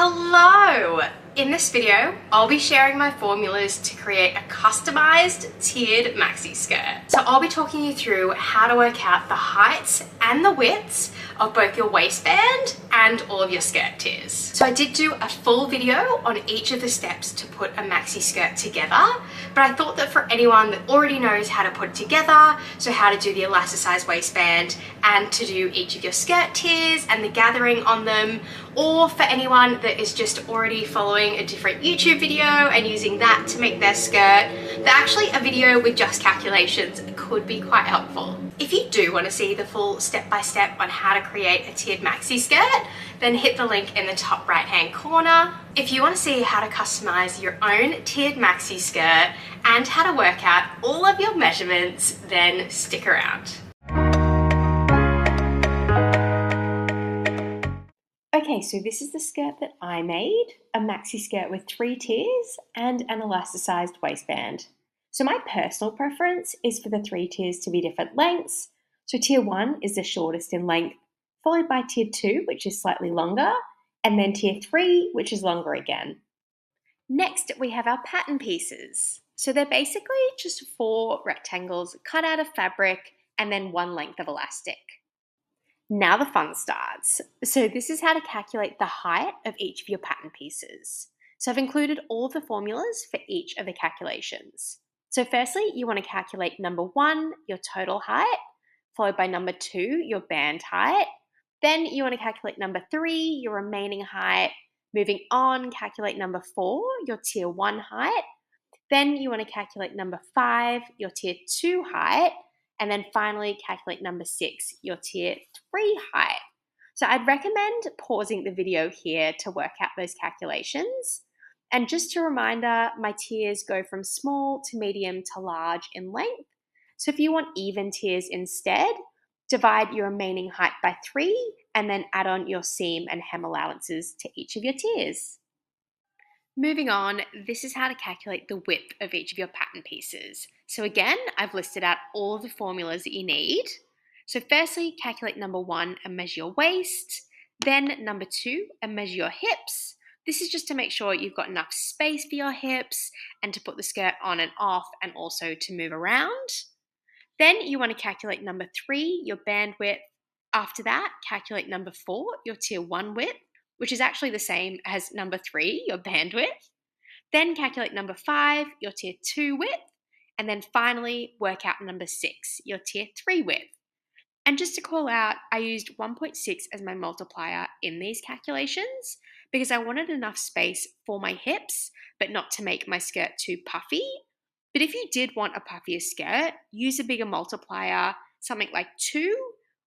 Hello! In this video, I'll be sharing my formulas to create a customized tiered maxi skirt. So I'll be talking you through how to work out the heights and the widths of both your waistband and all of your skirt tiers. So I did do a full video on each of the steps to put a maxi skirt together, but I thought that for anyone that already knows how to put it together, so how to do the elasticized waistband and to do each of your skirt tiers and the gathering on them, or for anyone that is just already following a different YouTube video and using that to make their skirt, that actually a video with just calculations could be quite helpful. If you do want to see the full step-by-step on how to create a tiered maxi skirt, then hit the link in the top right-hand corner. If you want to see how to customize your own tiered maxi skirt and how to work out all of your measurements, then stick around. Okay, so this is the skirt that I made, a maxi skirt with 3 tiers and an elasticized waistband. So my personal preference is for the 3 tiers to be different lengths. So tier 1 is the shortest in length, followed by tier 2, which is slightly longer, and then tier 3, which is longer again. Next, we have our pattern pieces. So they're basically just 4 rectangles cut out of fabric and then 1 length of elastic. Now the fun starts. So this is how to calculate the height of each of your pattern pieces. So I've included all of the formulas for each of the calculations. So firstly, you want to calculate number 1, your total height, followed by number 2, your band height. Then you want to calculate number 3, your remaining height. Moving on, calculate number 4, your tier 1 height. Then you want to calculate number 5, your tier 2 height. And then finally, calculate number 6, your tier 3 height. So I'd recommend pausing the video here to work out those calculations. And just a reminder, my tiers go from small to medium to large in length. So if you want even tiers instead, divide your remaining height by 3 and then add on your seam and hem allowances to each of your tiers. Moving on, this is how to calculate the width of each of your pattern pieces. So again, I've listed out all of the formulas that you need. So firstly, calculate number 1 and measure your waist. Then number 2 and measure your hips. This is just to make sure you've got enough space for your hips and to put the skirt on and off and also to move around. Then you want to calculate number 3, your band width. After that, calculate number 4, your tier 1 width, which is actually the same as number 3, your band width. Then calculate number 5, your tier 2 width. And then finally, work out number 6, your tier 3 width. And just to call out, I used 1.6 as my multiplier in these calculations because I wanted enough space for my hips, but not to make my skirt too puffy. But if you did want a puffier skirt, use a bigger multiplier, something like 2,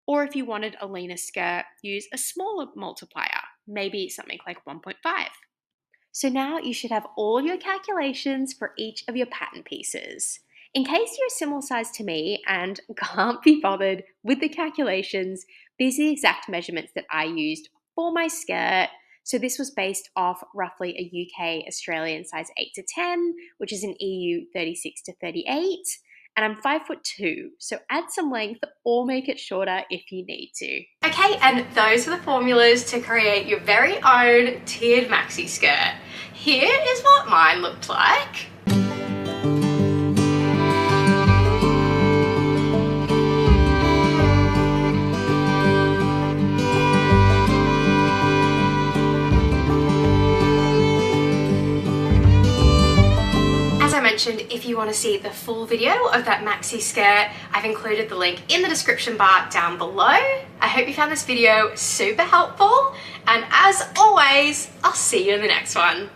or if you wanted a leaner skirt, use a smaller multiplier, maybe something like 1.5. So now you should have all your calculations for each of your pattern pieces. In case you're a similar size to me and can't be bothered with the calculations, these are the exact measurements that I used for my skirt. So this was based off roughly a UK Australian size 8 to 10, which is an EU 36 to 38. And I'm 5'2", so add some length or make it shorter if you need to. Okay, and those are the formulas to create your very own tiered maxi skirt. Here is what mine looked like. If you want to see the full video of that maxi skirt, I've included the link in the description bar down below. I hope you found this video super helpful, and as always, I'll see you in the next one.